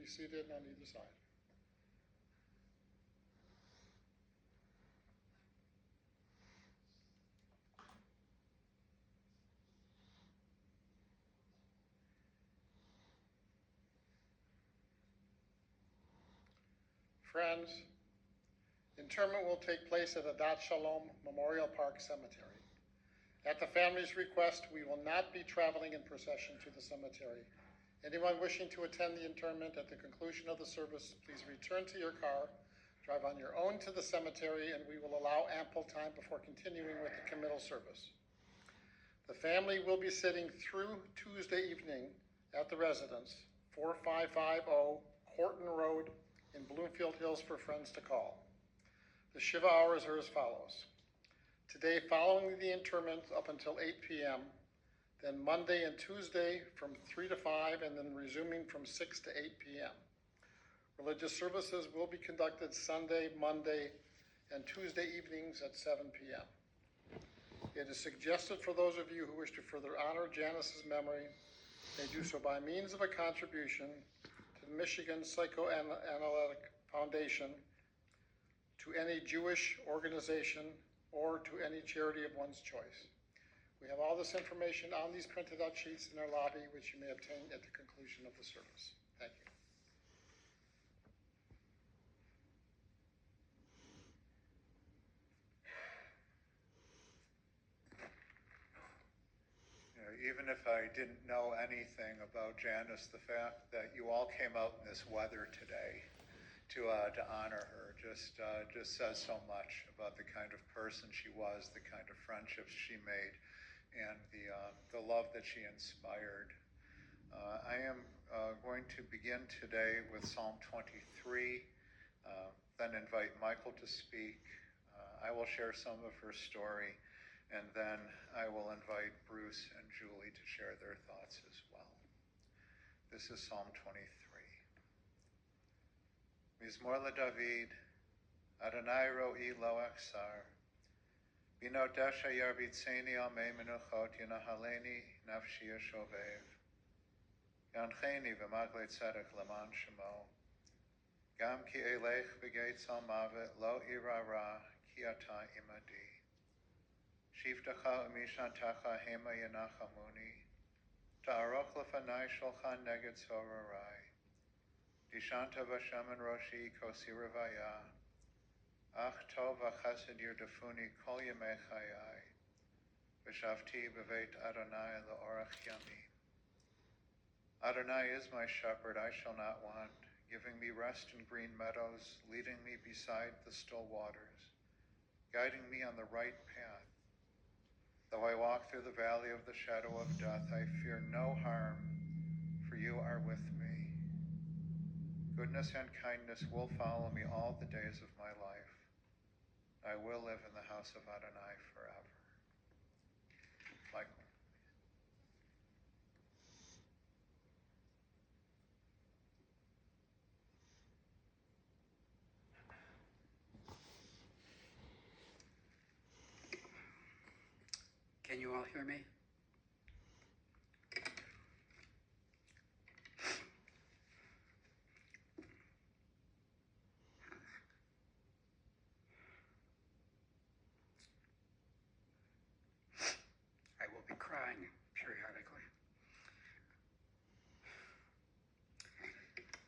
be seated on either side. Friends, interment will take place at Adat Shalom Memorial Park Cemetery. At the family's request, we will not be traveling in procession to the cemetery. Anyone wishing to attend the interment at the conclusion of the service, please return to your car, drive on your own to the cemetery, and we will allow ample time before continuing with the committal service. The family will be sitting through Tuesday evening at the residence, 4550 Horton Road in Bloomfield Hills for friends to call. The Shiva hours are as follows. Today, following the interment up until 8 p.m., then Monday and Tuesday from 3 to 5, and then resuming from 6 to 8 p.m. Religious services will be conducted Sunday, Monday, and Tuesday evenings at 7 p.m. It is suggested for those of you who wish to further honor Janice's memory, may do so by means of a contribution to the Michigan Psychoanalytic Foundation, to any Jewish organization, or to any charity of one's choice. We have all this information on these printed out sheets in our lobby, which you may obtain at the conclusion of the service. Thank you. Even if I didn't know anything about Janice, the fact that you all came out in this weather today to honor her just says so much about the kind of person she was, the kind of friendships she made, and the love that she inspired. I am going to begin today with Psalm 23, then invite Michael to speak. I will share some of her story, and then I will invite Bruce and Julie to share their thoughts as well. This is Psalm 23. Mizmor LeDavid, Adonai ro'i lo achsar. Binotesh yarbitzeni al mei menuchot yinahaleni nafshi yashovev. Yancheni v'magle tzedek leman shemo. Gam ki elech b'geitz al mavet lo ira ra ki ata imadi. Shivtacha umishantacha hema yanachamuni. Ta'aroch lefanai sholchan neged sorarai. Dishanta v'shaman roshi kosiravaya. Ach tov v'chesed yirdafuni kol yemei chayai. V'shavti b'veit Adonai le'orach yamim. Adonai is my shepherd, I shall not want, giving me rest in green meadows, leading me beside the still waters, guiding me on the right path. Though I walk through the valley of the shadow of death, I fear no harm, for you are with me. Goodness and kindness will follow me all the days of my life. I will live in the house of Adonai forever. Michael. Can you all hear me? I will be crying periodically.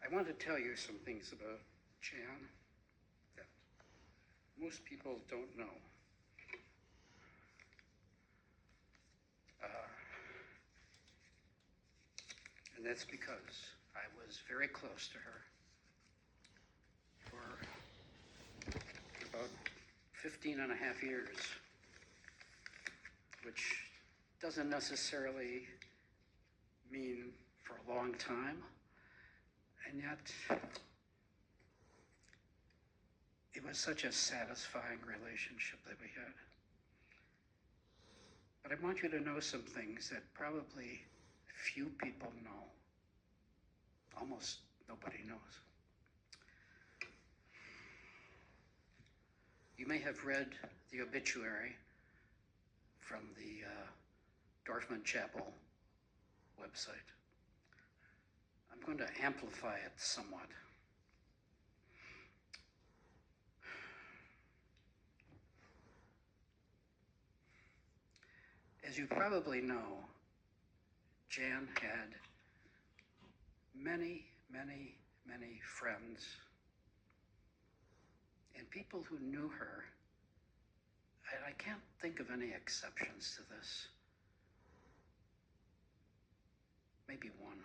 I want to tell you some things about Jan that most people don't know. And that's because I was very close to her for about 15 and a half years, which doesn't necessarily mean for a long time, and yet it was such a satisfying relationship that we had. But I want you to know some things that probably few people know. Almost nobody knows. You may have read the obituary from the Dorfman Chapel website. I'm going to amplify it somewhat. As you probably know, Jan had many, many, many friends and people who knew her. I can't think of any exceptions to this. Maybe one.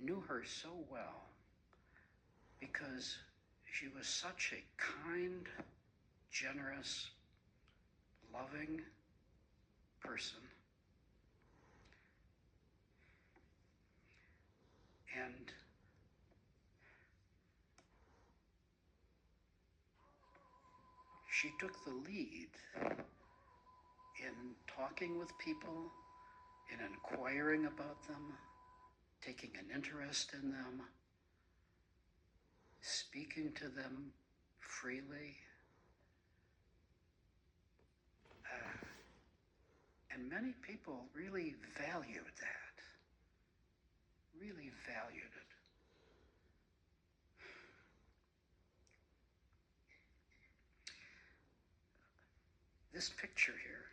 Knew her so well because she was such a kind, generous, loving person. And she took the lead in talking with people, in inquiring about them, taking an interest in them, speaking to them freely. And many people really valued that, really valued it. This picture here,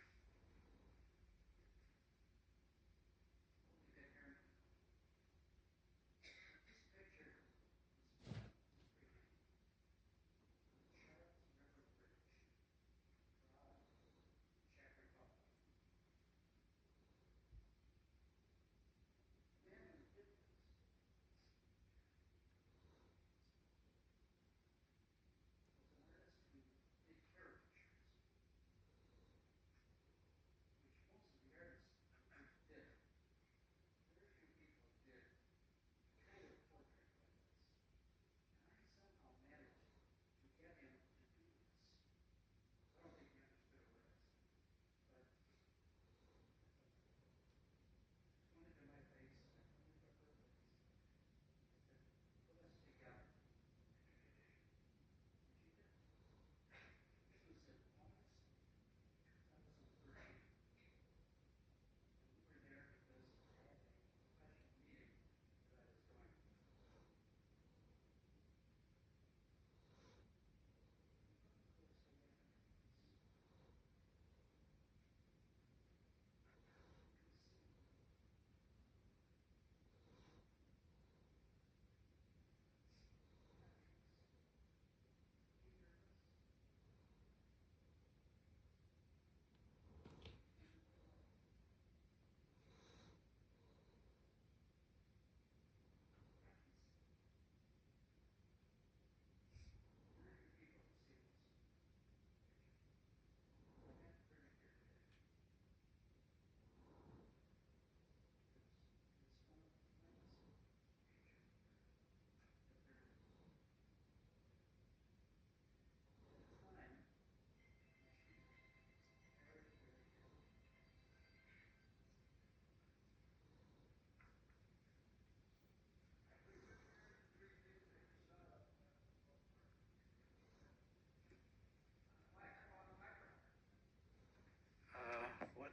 what,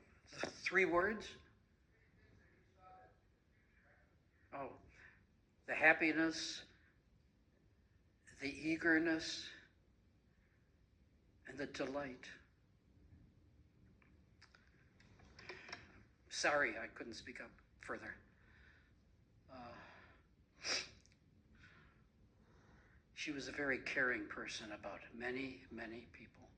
3 words? Oh, the happiness, the eagerness, and the delight. Sorry, I couldn't speak up further. She was a very caring person about many, many people.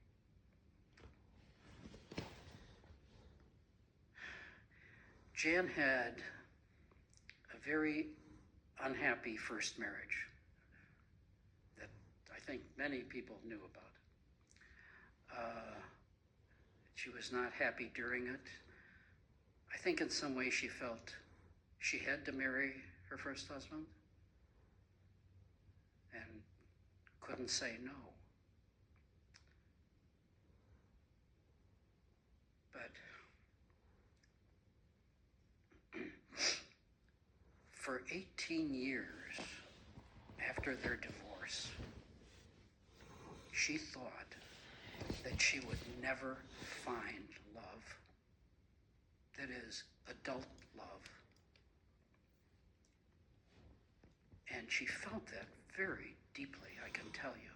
Jan had a very unhappy first marriage that I think many people knew about. She was not happy during it. I think in some way she felt she had to marry her first husband and couldn't say no. But for 18 years after their divorce, she thought that she would never find love. That is, adult love. And she felt that very deeply, I can tell you.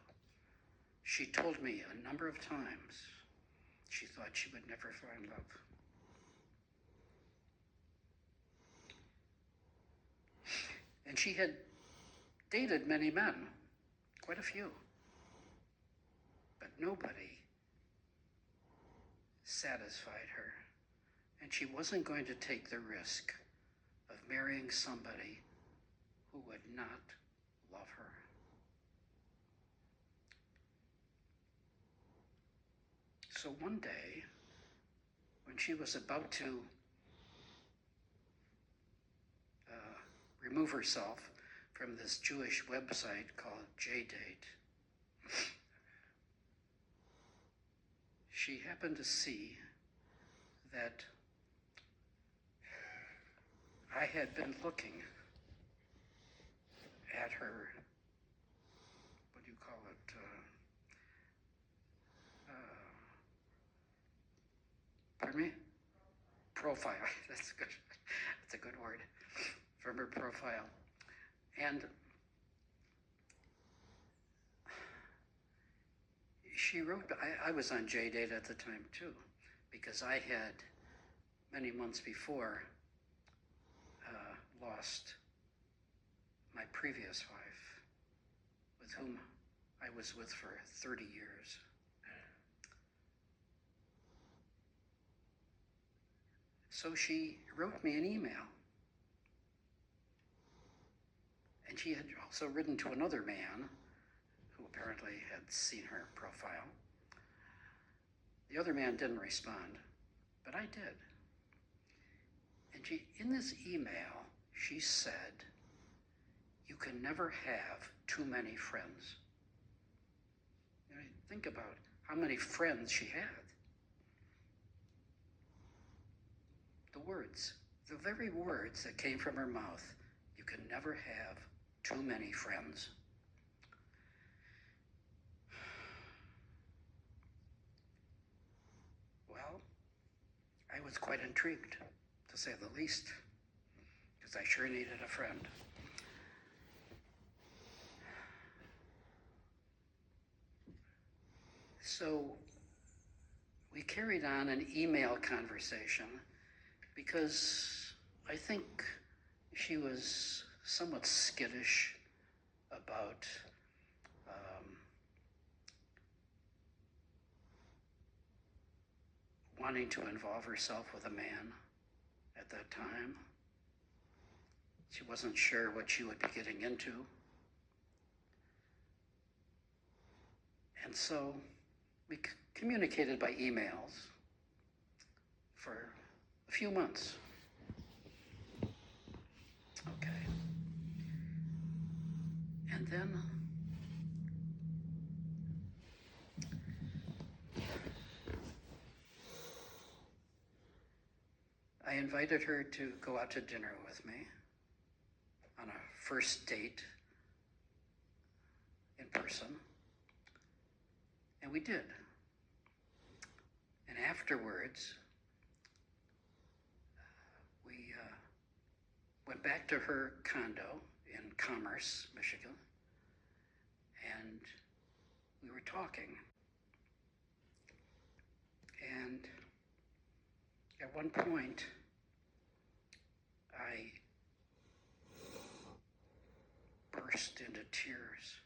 She told me a number of times she thought she would never find love. And she had dated many men, quite a few, but nobody satisfied her. And she wasn't going to take the risk of marrying somebody who would not love her. So one day, when she was about to remove herself from this Jewish website called JDate, she happened to see that I had been looking at her, what do you call it, pardon me? Profile. That's good. That's a good word. From her profile. And she wrote, I was on JDate at the time too, because I had, many months before, lost my previous wife, with whom I was with for 30 years. So she wrote me an email. And she had also written to another man who apparently had seen her profile. The other man didn't respond, but I did. And in this email, she said, "You can never have too many friends." You know, think about how many friends she had. The words, the very words that came from her mouth, "You can never have too many friends." Well, I was quite intrigued, to say the least, because I sure needed a friend. So we carried on an email conversation because I think she was somewhat skittish about wanting to involve herself with a man at that time. She wasn't sure what she would be getting into. And so we communicated by emails for a few months. Okay. And then I invited her to go out to dinner with me on a first date in person. And we did. And afterwards, we went back to her condo in Commerce, Michigan, and we were talking. And at one point, I burst into tears.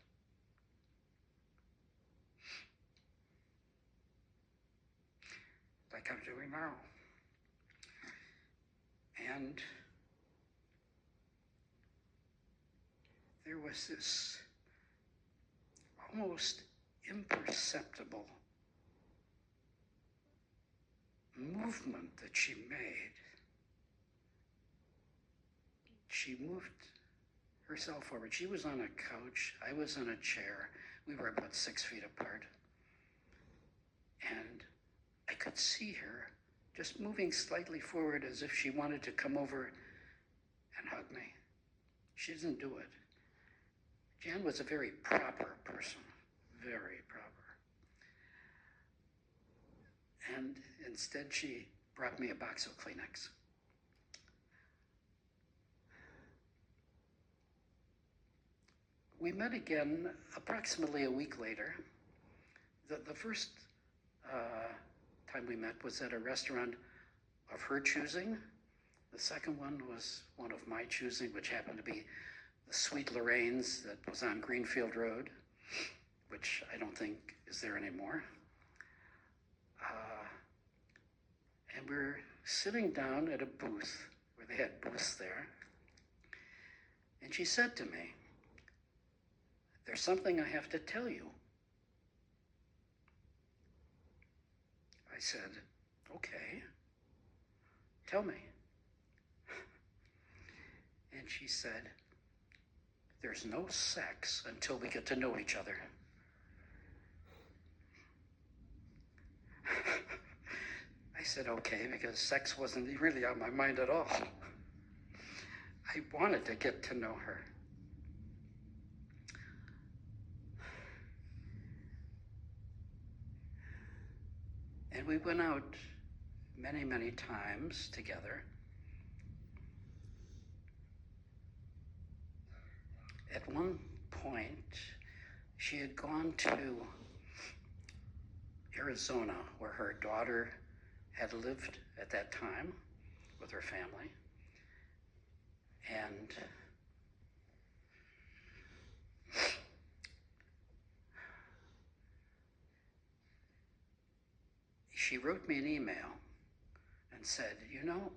Like I'm doing now. And there was this almost imperceptible movement that she made. She moved herself forward. She was on a couch. I was on a chair. We were about 6 feet apart. And I could see her just moving slightly forward as if she wanted to come over and hug me. She didn't do it. Jan was a very proper person, very proper. And instead she brought me a box of Kleenex we met again approximately a week later. The first time we met was at a restaurant of her choosing. The second one was one of my choosing, which happened to be the Sweet Lorraine's that was on Greenfield Road, which I don't think is there anymore. And we're sitting down at a booth where they had booths there. And she said to me, "There's something I have to tell you." I said, "Okay, tell me." And she said, "There's no sex until we get to know each other." I said, "Okay," because sex wasn't really on my mind at all. I wanted to get to know her. And we went out many, many times together. At one point, she had gone to Arizona, where her daughter had lived at that time with her family. And she wrote me an email and said, "You know,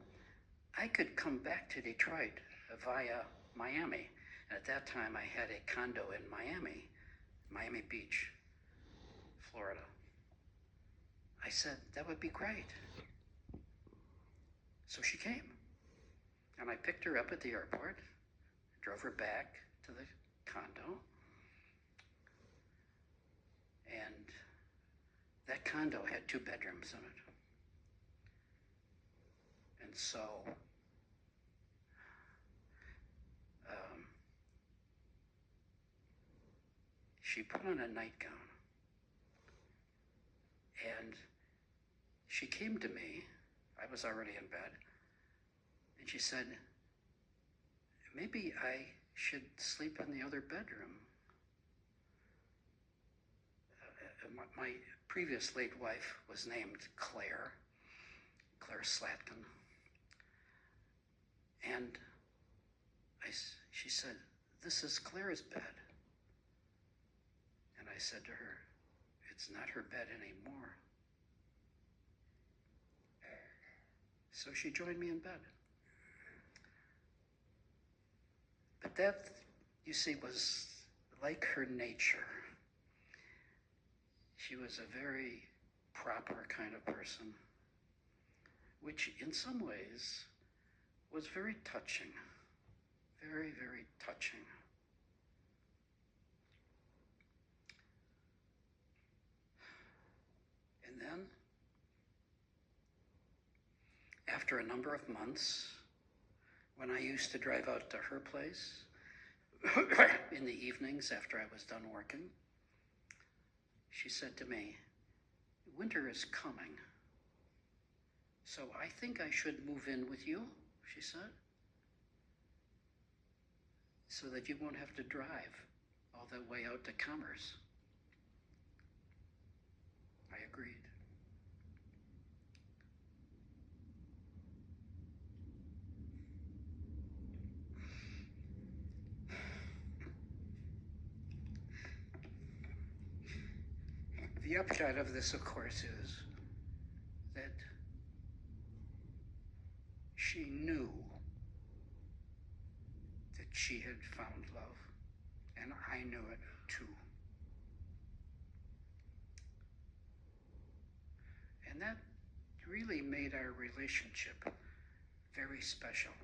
I could come back to Detroit via Miami." And at that time, I had a condo in Miami Beach, Florida. I said, "That would be great." So she came. And I picked her up at the airport, drove her back to the condo. And that condo had 2 bedrooms in it. And so she put on a nightgown. And she came to me. I was already in bed. And she said, "Maybe I should sleep in the other bedroom." My previous late wife was named Claire Slatkin. And she said, "This is Claire's bed." And I said to her, "It's not her bed anymore." So she joined me in bed. But that, you see, was like her nature. She was a very proper kind of person, which in some ways was very touching, very, very touching. And then, after a number of months, when I used to drive out to her place in the evenings after I was done working, she said to me, "Winter is coming, so I think I should move in with you," she said, "so that you won't have to drive all that way out to Commerce." I agreed. The upshot of this, of course, is that she knew that she had found love, and I knew it too. And that really made our relationship very special.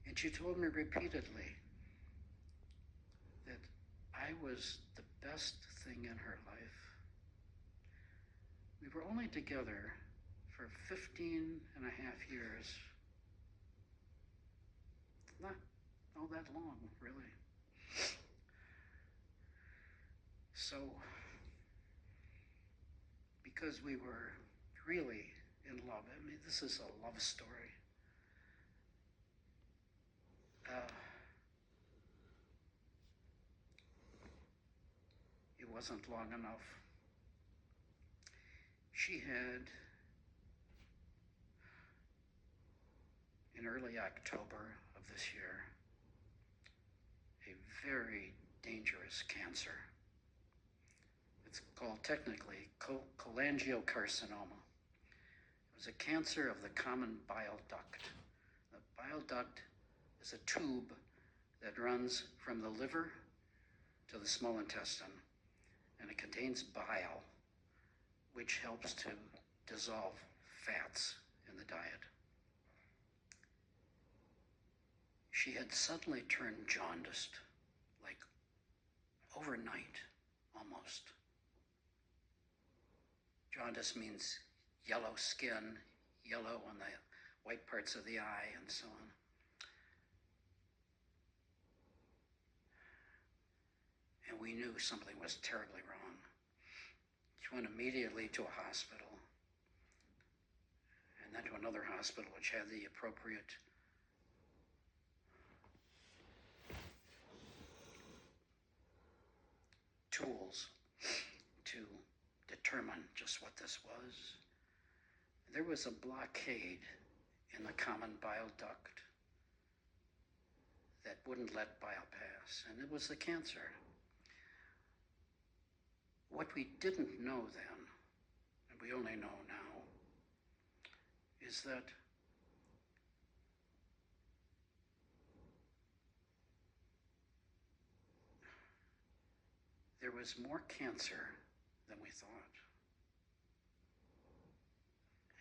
And she told me repeatedly that I was the best thing in her life. We were only together for 15 and a half years. Not all that long, really. So, because we were really in love, I mean, this is a love story. wasn't long enough. She had, in early October of this year, a very dangerous cancer. It's called technically cholangiocarcinoma. It was a cancer of the common bile duct. The bile duct is a tube that runs from the liver to the small intestine, and it contains bile, which helps to dissolve fats in the diet. She had suddenly turned jaundiced, like overnight, almost. Jaundice means yellow skin, yellow on the white parts of the eye, and so on. And we knew something was terribly wrong. She went immediately to a hospital, and then to another hospital which had the appropriate tools to determine just what this was. There was a blockade in the common bile duct that wouldn't let bile pass, and it was the cancer. What we didn't know then, and we only know now, is that there was more cancer than we thought.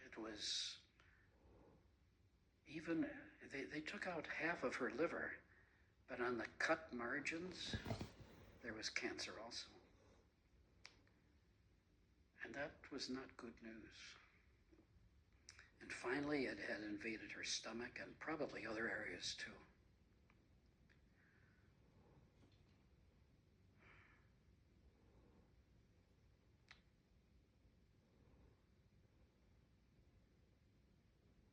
It was even, they took out half of her liver, but on the cut margins, there was cancer also. And that was not good news. And finally, it had invaded her stomach and probably other areas too.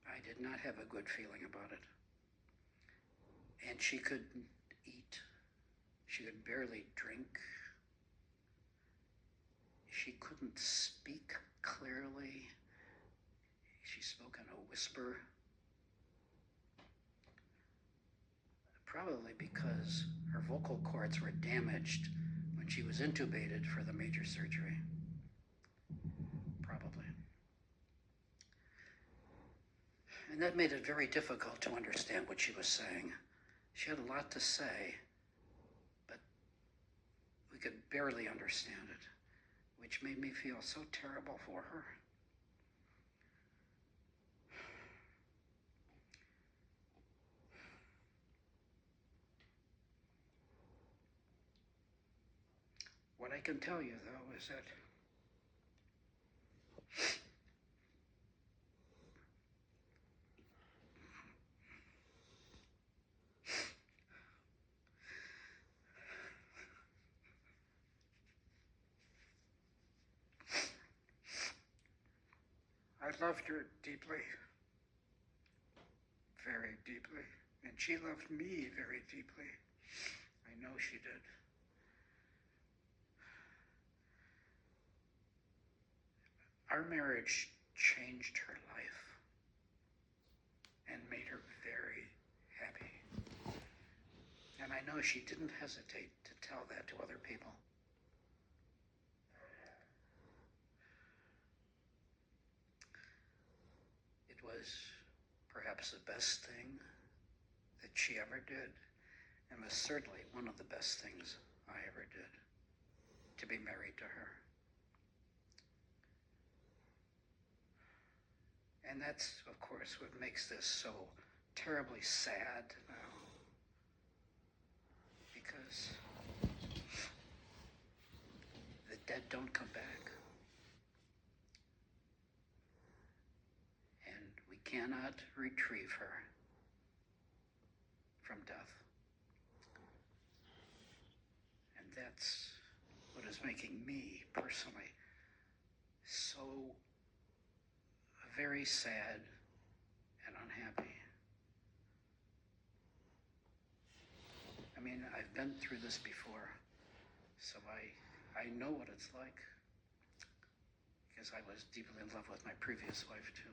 I did not have a good feeling about it. And she couldn't eat. She could barely drink. She couldn't speak clearly. She spoke in a whisper. Probably because her vocal cords were damaged when she was intubated for the major surgery. Probably. And that made it very difficult to understand what she was saying. She had a lot to say, but we could barely understand it, which made me feel so terrible for her. What I can tell you, though, is that I loved her deeply, very deeply, and she loved me very deeply. I know she did. Our marriage changed her life and made her very happy. And I know she didn't hesitate to tell that to other people. It was perhaps the best thing that she ever did, and was certainly one of the best things I ever did, to be married to her. And that's, of course, what makes this so terribly sad now. Because the dead don't come back. And we cannot retrieve her from death. And that's what is making me personally so very sad and unhappy. I mean, I've been through this before, so I know what it's like because I was deeply in love with my previous wife too.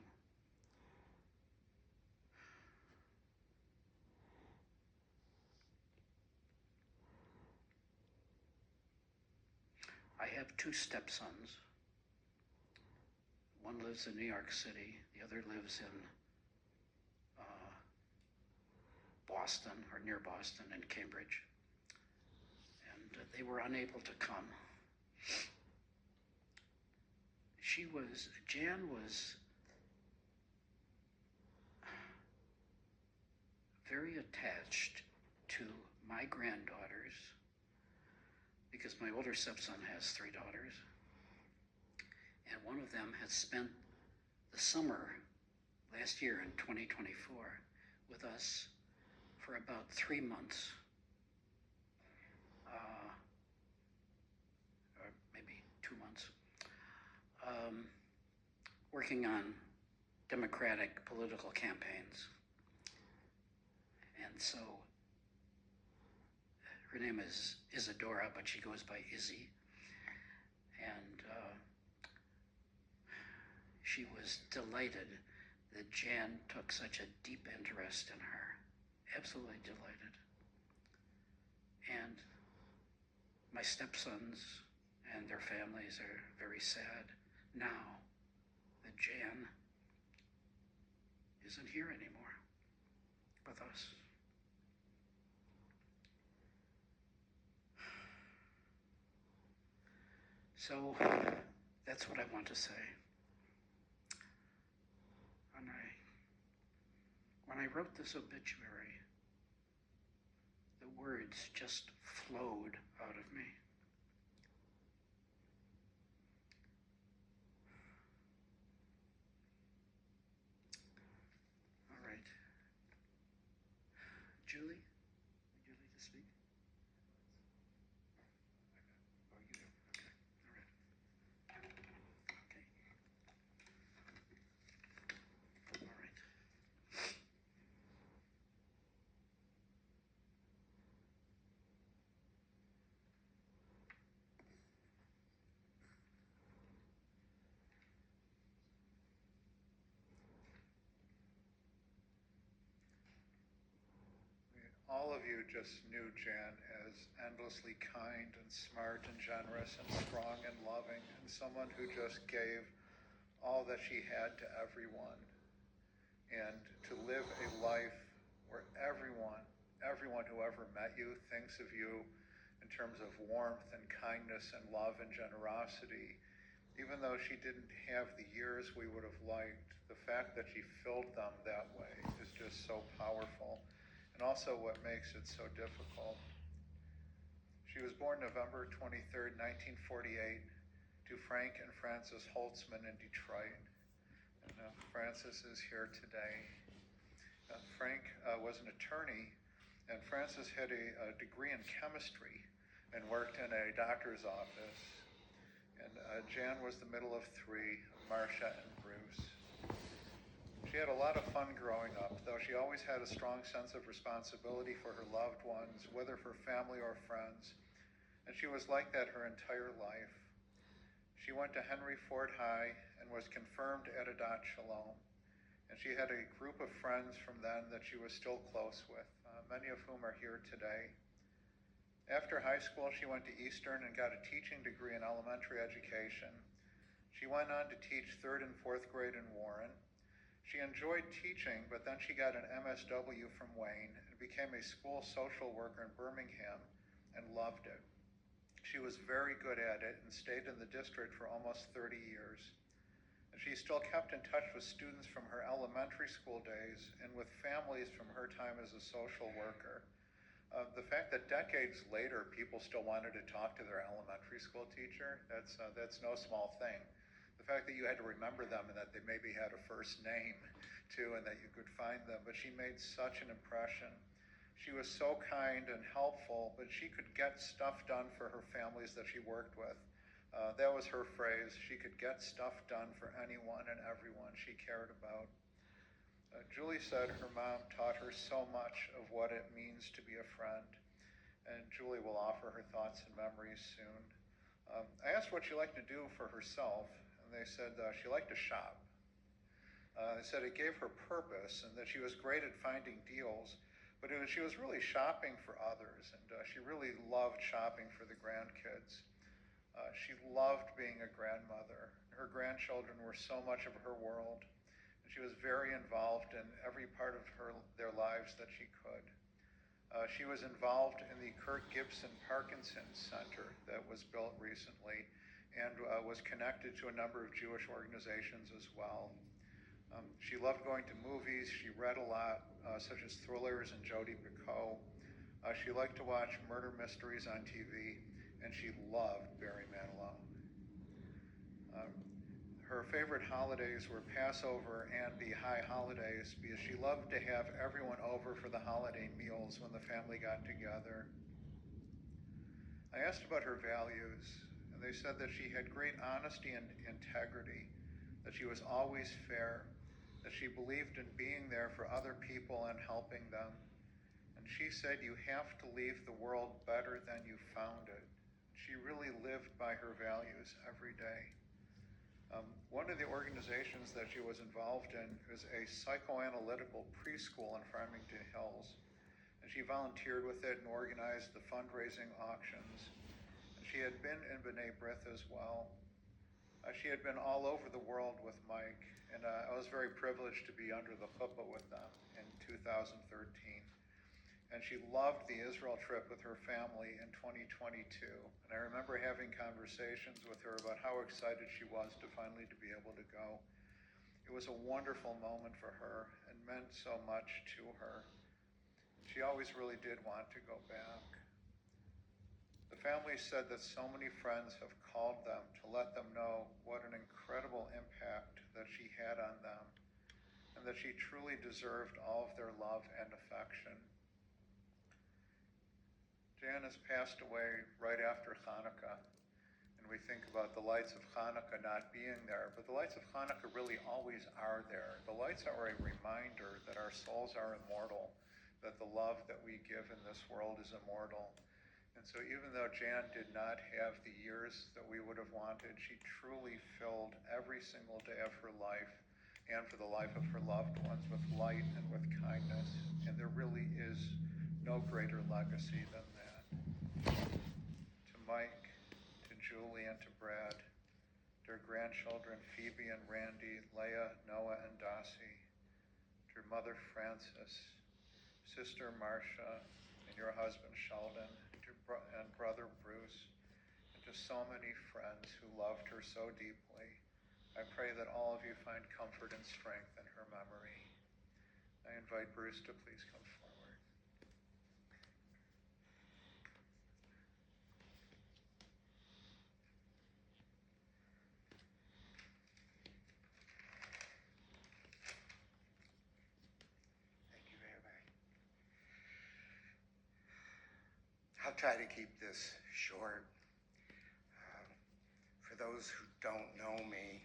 I have two stepsons. One lives in New York City, the other lives in Boston, or near Boston, in Cambridge. And they were unable to come. Jan was very attached to my granddaughters because my older stepson has 3 daughters. And one of them had spent the summer last year in 2024 with us for about 3 months, or maybe 2 months, working on Democratic political campaigns. And so her name is Isadora, but she goes by Izzy. And she was delighted that Jan took such a deep interest in her. Absolutely delighted. And my stepsons and their families are very sad now that Jan isn't here anymore with us. So that's what I want to say. And when I wrote this obituary, the words just flowed out of me. All right. Julie, would you like to speak? Oh, you do? Okay. All right. Okay. All right. All of you just knew Jan as endlessly kind and smart and generous and strong and loving, and someone who just gave all that she had to everyone. And to live a life where everyone who ever met you thinks of you in terms of warmth and kindness and love and generosity, even though she didn't have the years we would have liked, the fact that she filled them that way is just so powerful. And also what makes it so difficult. She was born November 23rd, 1948, to Frank and Frances Holtzman in Detroit. And Frances is here today. Frank was an attorney, and Frances had a degree in chemistry and worked in a doctor's office. And Jan was the middle of 3, Marcia and Bruce. She had a lot of fun growing up, though she always had a strong sense of responsibility for her loved ones, whether for family or friends, and she was like that her entire life. She went to Henry Ford High and was confirmed at Adat Shalom, and she had a group of friends from then that she was still close with, many of whom are here today. After high school, she went to Eastern and got a teaching degree in elementary education. She went on to teach 3rd and 4th grade in Warren. She enjoyed teaching, but then she got an MSW from Wayne and became a school social worker in Birmingham and loved it. She was very good at it and stayed in the district for almost 30 years. And she still kept in touch with students from her elementary school days and with families from her time as a social worker. The fact that decades later people still wanted to talk to their elementary school teacher, that's no small thing. The fact that you had to remember them and that they maybe had a first name too and that you could find them, but she made such an impression. She was so kind and helpful, but she could get stuff done for her families that she worked with. That was her phrase. She could get stuff done for anyone and everyone she cared about. Julie said her mom taught her so much of what it means to be a friend, and Julie will offer her thoughts and memories soon. I asked what she liked to do for herself, and they said she liked to shop. They said it gave her purpose and that she was great at finding deals, but she was really shopping for others, and she really loved shopping for the grandkids. She loved being a grandmother. Her grandchildren were so much of her world, and she was very involved in every part of their lives that she could. She was involved in the Kurt Gibson Parkinson's Center that was built recently and was connected to a number of Jewish organizations as well. She loved going to movies. She read a lot, such as thrillers and Jodi Picoult. She liked to watch murder mysteries on TV, and she loved Barry Manilow. Her favorite holidays were Passover and the high holidays because she loved to have everyone over for the holiday meals when the family got together. I asked about her values, and they said that she had great honesty and integrity, that she was always fair, that she believed in being there for other people and helping them. And she said, you have to leave the world better than you found it. She really lived by her values every day. One of the organizations that she was involved in was a psychoanalytical preschool in Farmington Hills. And she volunteered with it and organized the fundraising auctions. And she had been in B'nai B'rith as well. She had been all over the world with Mike, and I was very privileged to be under the chuppah with them in 2013. And she loved the Israel trip with her family in 2022. And I remember having conversations with her about how excited she was to finally to be able to go. It was a wonderful moment for her and meant so much to her. She always really did want to go back. The family said that so many friends have called them to let them know what an incredible impact that she had on them, and that she truly deserved all of their love and affection. Janice passed away right after Hanukkah, and we think about the lights of Hanukkah not being there, but the lights of Hanukkah really always are there. The lights are a reminder that our souls are immortal, that the love that we give in this world is immortal. And so even though Jan did not have the years that we would have wanted, she truly filled every single day of her life and for the life of her loved ones with light and with kindness. And there really is no greater legacy than that. To Mike, to Julie, and to Brad, their grandchildren Phoebe and Randy, Leah, Noah, and Dossie, to your mother Frances, sister Marcia, and your husband Sheldon, and brother Bruce, and to so many friends who loved her so deeply. I pray that all of you find comfort and strength in her memory. I invite Bruce to please come forward. Thank you, Rabbi. I'll try to keep this short. For those who don't know me,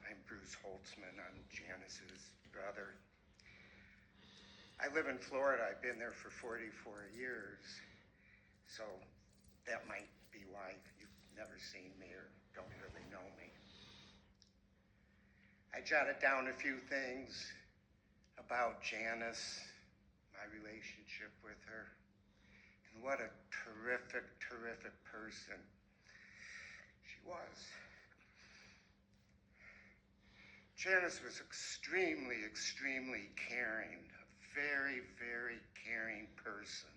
I'm Bruce Holtzman. I'm Janice's brother. I live in Florida. I've been there for 44 years, so that might be why you've never seen me or don't really know me. I jotted down a few things about Janice, my relationship with her, and what a terrific, terrific person she was. Janice was extremely, extremely caring, a very, very caring person.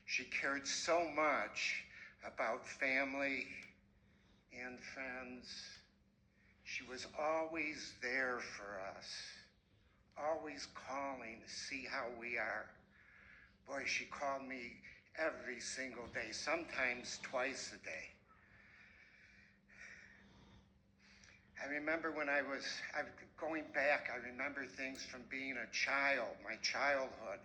She cared so much about family and friends. She was always there for us, always calling to see how we are. Boy, she called me every single day, sometimes twice a day. I remember when I was going back, I remember things from being a child, my childhood.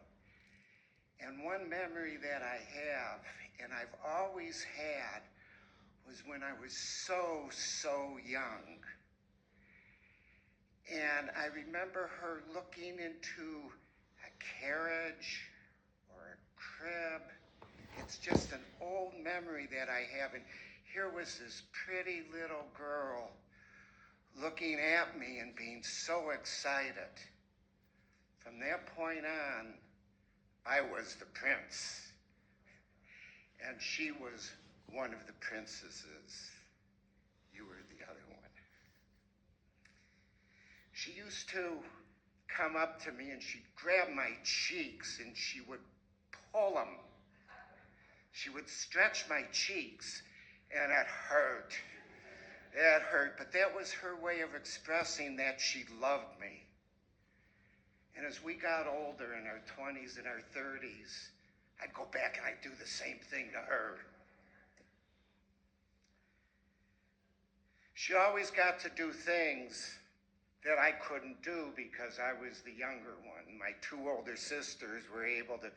And one memory that I have, and I've always had, was when I was so young. And I remember her looking into a carriage or a crib It's just an old memory that I have. And here was this pretty little girl looking at me and being so excited. From that point on, I was the prince. And she was one of the princesses. You were the other one. She used to come up to me and she'd grab my cheeks and she would pull them. She would stretch my cheeks and it hurt. It hurt, but that was her way of expressing that she loved me. And as we got older in our 20s and our 30s, I'd go back and I'd do the same thing to her. She always got to do things that I couldn't do because I was the younger one. My two older sisters were able to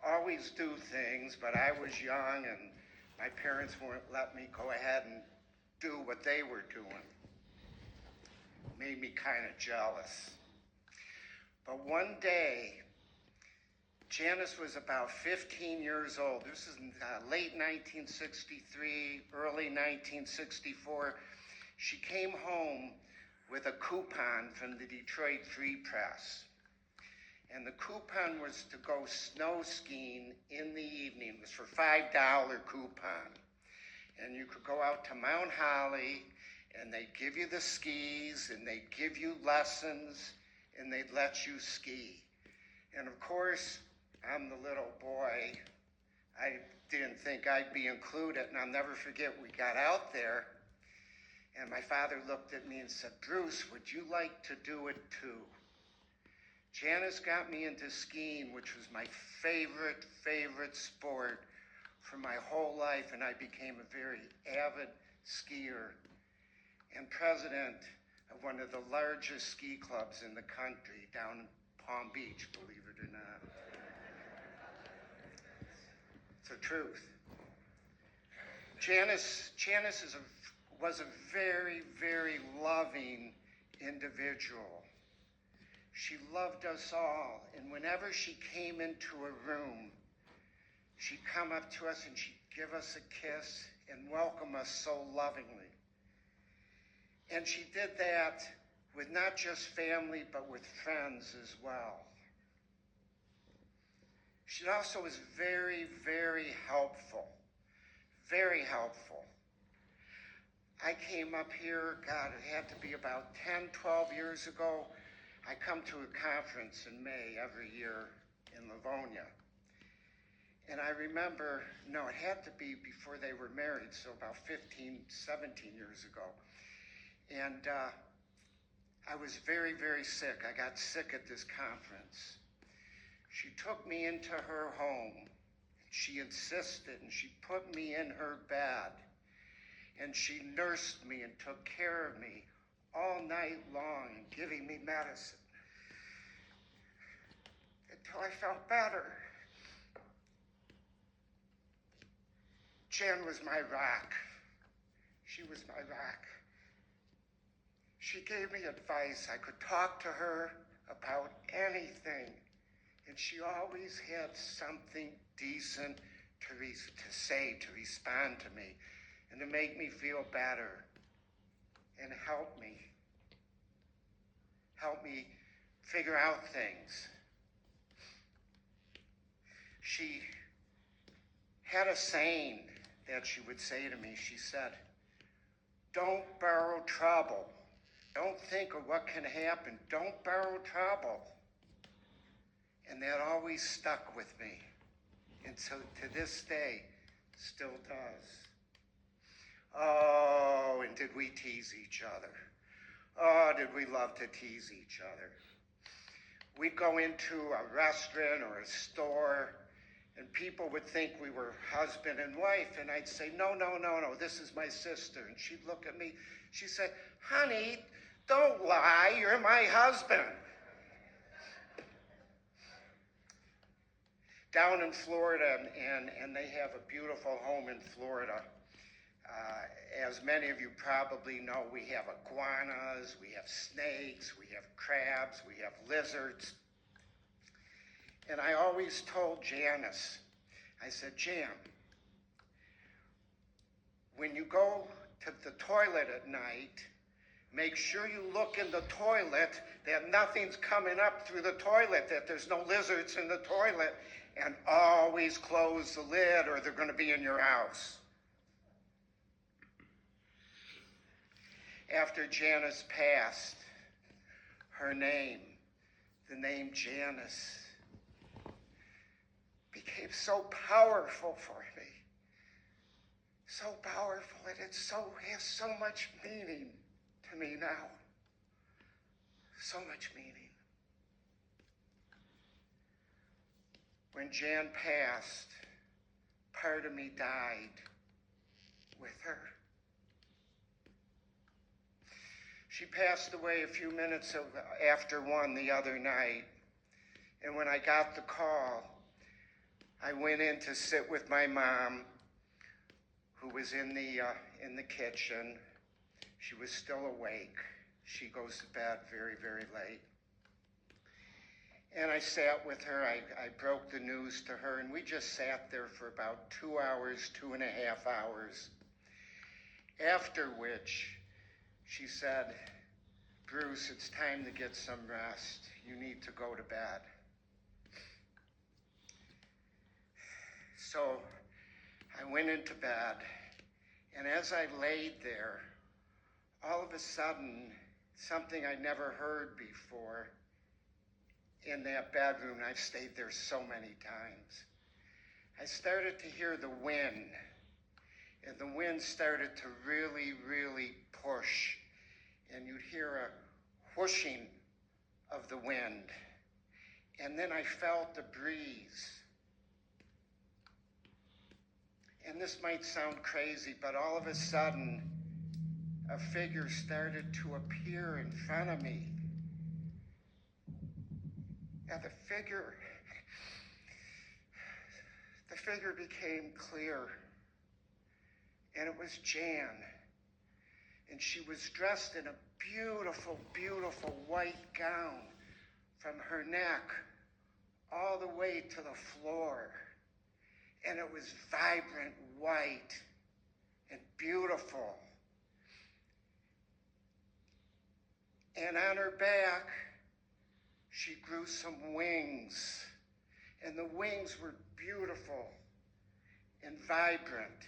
always do things, but I was young and my parents wouldn't let me go ahead and do what they were doing. Made me kind of jealous. But one day, Janice was about 15 years old. This is late 1963, early 1964. She came home with a coupon from the Detroit Free Press. And the coupon was to go snow skiing in the evening. It was for $5 coupon. And you could go out to Mount Holly, and they'd give you the skis, and they'd give you lessons, and they'd let you ski. And of course, I'm the little boy. I didn't think I'd be included, and I'll never forget, we got out there, and my father looked at me and said, "Bruce, would you like to do it too?" Janice got me into skiing, which was my favorite sport for my whole life, and I became a very avid skier and president of one of the largest ski clubs in the country down in Palm Beach, believe it or not. It's the truth. Janice was a very loving individual. She loved us all, and whenever she came into a room, she'd come up to us and she'd give us a kiss and welcome us so lovingly. And she did that with not just family, but with friends as well. She also was very helpful. Very helpful. I came up here, God, it had to be about 10, 12 years ago. I come to a conference in May every year in Livonia. And I remember, no, it had to be before they were married, so about 15, 17 years ago. And I was very sick. I got sick at this conference. She took me into her home. She insisted, and she put me in her bed. And she nursed me and took care of me all night long, and giving me medicine until I felt better. Jan was my rock. She was my rock. She gave me advice. I could talk to her about anything, and she always had something decent to say, to respond to me, and to make me feel better, and help me figure out things. She had a saying that she would say to me. She said, "Don't borrow trouble. Don't think of what can happen. Don't borrow trouble." And that always stuck with me. And so to this day, still does. Oh, and did we tease each other? Oh, did we love to tease each other? We'd go into a restaurant or a store, and people would think we were husband and wife, and I'd say, no, this is my sister. And she'd look at me, she'd say, "Honey, don't lie, you're my husband." Down in Florida, and they have a beautiful home in Florida. As many of you probably know, we have iguanas, we have snakes, we have crabs, we have lizards. And I always told Janice, I said, Jan, when you go to the toilet at night, make sure you look in the toilet that nothing's coming up through the toilet, that there's no lizards in the toilet, and always close the lid or they're going to be in your house. After Janice passed, her name, the name Janice, became so powerful for me. So powerful, and it has so much meaning to me now. So much meaning. When Jan passed, part of me died with her. She passed away a few minutes after 1 the other night. And when I got the call, I went in to sit with my mom, who was in the kitchen. She was still awake. She goes to bed very, very late. And I sat with her. I broke the news to her, and we just sat there for about 2 hours, 2.5 hours. After which, she said, Bruce, it's time to get some rest. You need to go to bed. So I went into bed, and as I laid there, all of a sudden, something I'd never heard before in that bedroom, I've stayed there so many times. I started to hear the wind, and the wind started to really, really push, and you'd hear a whooshing of the wind, and then I felt the breeze. And this might sound crazy, but all of a sudden, a figure started to appear in front of me. And the figure became clear. And it was Jan. And she was dressed in a beautiful, beautiful white gown from her neck all the way to the floor. And it was vibrant white and beautiful. And on her back, she grew some wings. And the wings were beautiful and vibrant.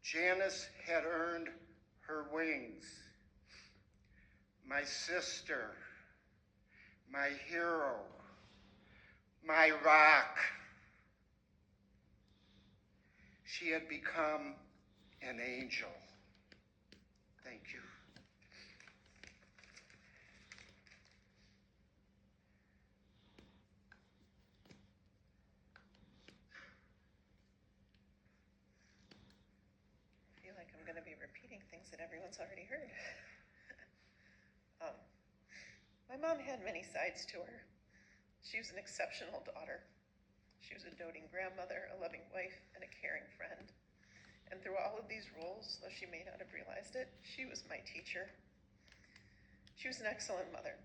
Janice had earned her wings. My sister, my hero, my rock. She had become an angel. Thank you. I feel like I'm going to be repeating things that everyone's already heard. My mom had many sides to her. She was an exceptional daughter. She was a doting grandmother, a loving wife, and a caring friend. And through all of these roles, though she may not have realized it, she was my teacher. She was an excellent mother.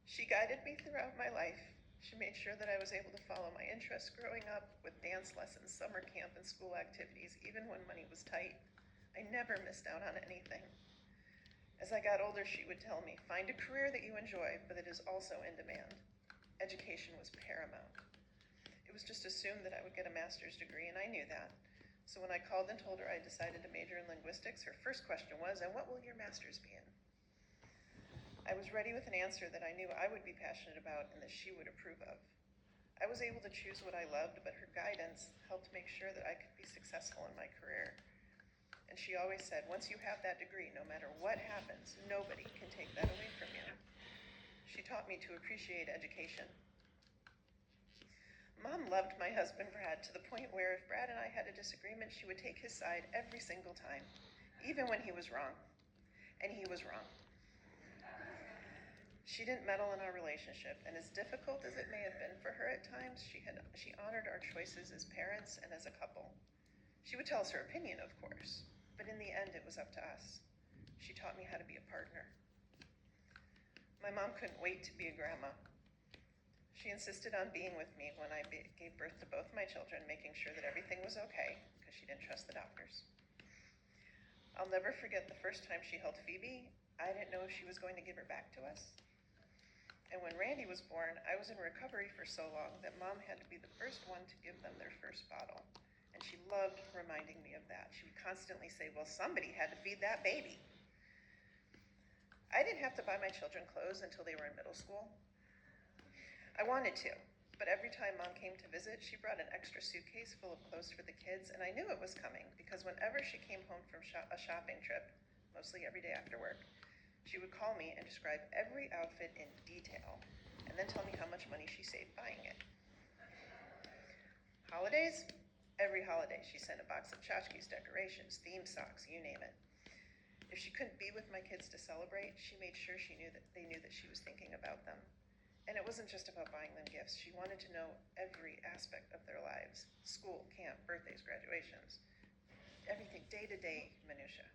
She guided me throughout my life. She made sure that I was able to follow my interests growing up with dance lessons, summer camp, and school activities, even when money was tight. I never missed out on anything. As I got older, she would tell me, find a career that you enjoy, but that is also in demand. Education was paramount. It was just assumed that I would get a master's degree, and I knew that. So when I called and told her I decided to major in linguistics, her first question was, and what will your master's be in? I was ready with an answer that I knew I would be passionate about and that she would approve of. I was able to choose what I loved, but her guidance helped make sure that I could be successful in my career. And she always said, once you have that degree, no matter what happens, nobody can take that away from you. She taught me to appreciate education. Mom loved my husband, Brad, to the point where if Brad and I had a disagreement, she would take his side every single time, even when he was wrong. And he was wrong. She didn't meddle in our relationship, and as difficult as it may have been for her at times, she honored our choices as parents and as a couple. She would tell us her opinion, of course, but in the end, it was up to us. She taught me how to be a partner. My mom couldn't wait to be a grandma. She insisted on being with me when I gave birth to both my children, making sure that everything was okay, because she didn't trust the doctors. I'll never forget the first time she held Phoebe. I didn't know if she was going to give her back to us. And when Randy was born, I was in recovery for so long that Mom had to be the first one to give them their first bottle. And she loved reminding me of that. She would constantly say, well, somebody had to feed that baby. I didn't have to buy my children clothes until they were in middle school. I wanted to, but every time Mom came to visit, she brought an extra suitcase full of clothes for the kids, and I knew it was coming because whenever she came home from a shopping trip, mostly every day after work, she would call me and describe every outfit in detail, and then tell me how much money she saved buying it. Holidays? Every holiday she sent a box of tchotchkes, decorations, theme socks, you name it. If she couldn't be with my kids to celebrate, she made sure they knew that she was thinking about them. And it wasn't just about buying them gifts. She wanted to know every aspect of their lives. School, camp, birthdays, graduations. Everything, day-to-day minutia.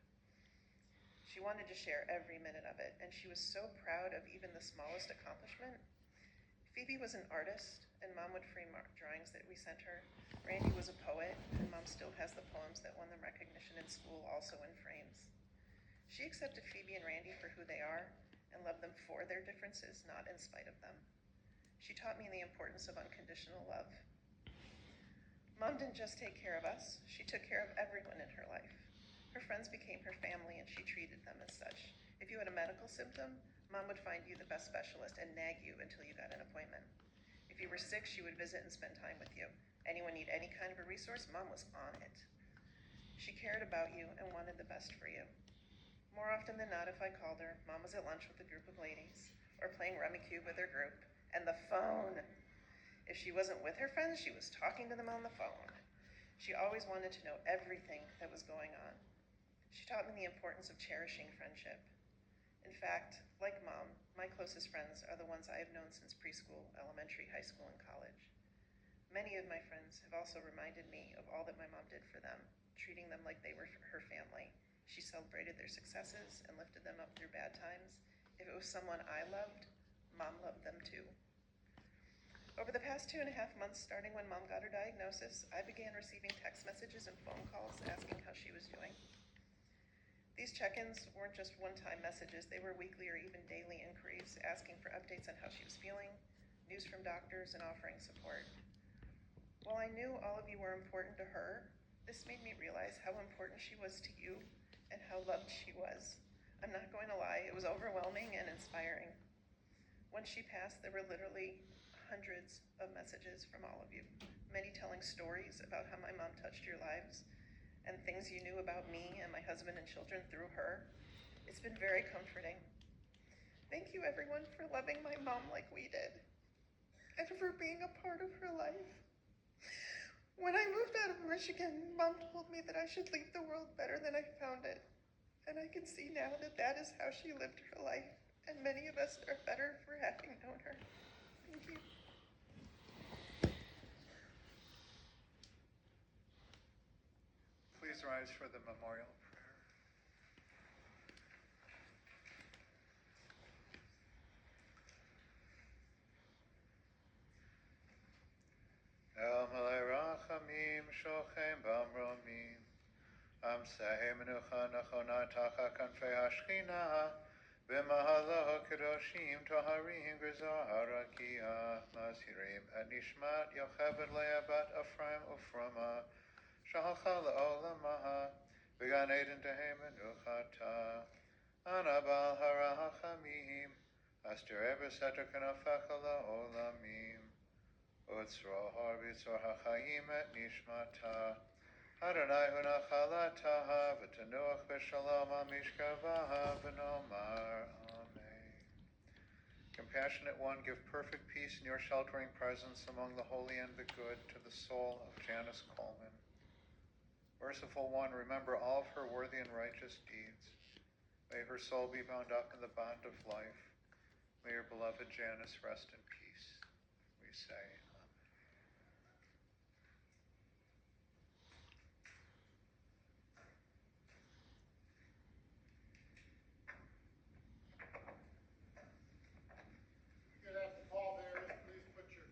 She wanted to share every minute of it, and she was so proud of even the smallest accomplishment. Phoebe was an artist, and Mom would frame drawings that we sent her. Randy was a poet, and Mom still has the poems that won them recognition in school, also in frames. She accepted Phoebe and Randy for who they are, and loved them for their differences, not in spite of them. She taught me the importance of unconditional love. Mom didn't just take care of us, she took care of everyone in her life. Her friends became her family, and she treated them as such. If you had a medical symptom, Mom would find you the best specialist and nag you until you got an appointment. If you were sick, she would visit and spend time with you. Anyone need any kind of a resource, Mom was on it. She cared about you and wanted the best for you. More often than not, if I called her, Mom was at lunch with a group of ladies, or playing Rummikub with her group, and the phone. If she wasn't with her friends, she was talking to them on the phone. She always wanted to know everything that was going on. She taught me the importance of cherishing friendship. In fact, like Mom, my closest friends are the ones I have known since preschool, elementary, high school, and college. Many of my friends have also reminded me of all that my mom did for them, treating them like they were her family. She celebrated their successes and lifted them up through bad times. If it was someone I loved, Mom loved them too. Over the past 2.5 months, starting when Mom got her diagnosis, I began receiving text messages and phone calls asking how she was doing. These check-ins weren't just one-time messages, they were weekly or even daily inquiries asking for updates on how she was feeling, news from doctors, and offering support. While I knew all of you were important to her, this made me realize how important she was to you and how loved she was. I'm not going to lie, it was overwhelming and inspiring. When she passed, there were literally hundreds of messages from all of you, many telling stories about how my mom touched your lives and things you knew about me and my husband and children through her. It's been very comforting. Thank you everyone for loving my mom like we did and for being a part of her life. When I moved out of Michigan, Mom told me that I should leave the world better than I found it. And I can see now that that is how she lived her life. And many of us are better for having known her. Thank you. Please rise for the memorial prayer. El Malay Rachamim Shochem Bamromim Amseh Menucha Nachona Tacha Kanfei Hashchina B'mahalo Kedoshim Toharim Grizah Harakia Mazhirim Et Nishmat Yocheved Leah Bat Ephraim Uframa Shahalcha Le'olamaha V'gan Eden Tehe Menuchata Anabal Harachamim Aster Ebeseter Kanafecha Le'olamim Utzro Harvitzor HaChaim Et Nishmata Adonai Hunachalataha V'tanuach B'shalom Amishkavaha V'nomar Amen. Compassionate One, give perfect peace in your sheltering presence among the holy and the good to the soul of Janice Coleman. Merciful One, remember all of her worthy and righteous deeds. May her soul be bound up in the bond of life. May your beloved Janice rest in peace. We say, Good afternoon, Paul Bears. Please put your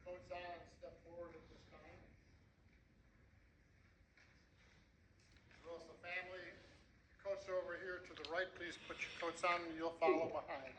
the right, please put your coats on and you'll follow behind.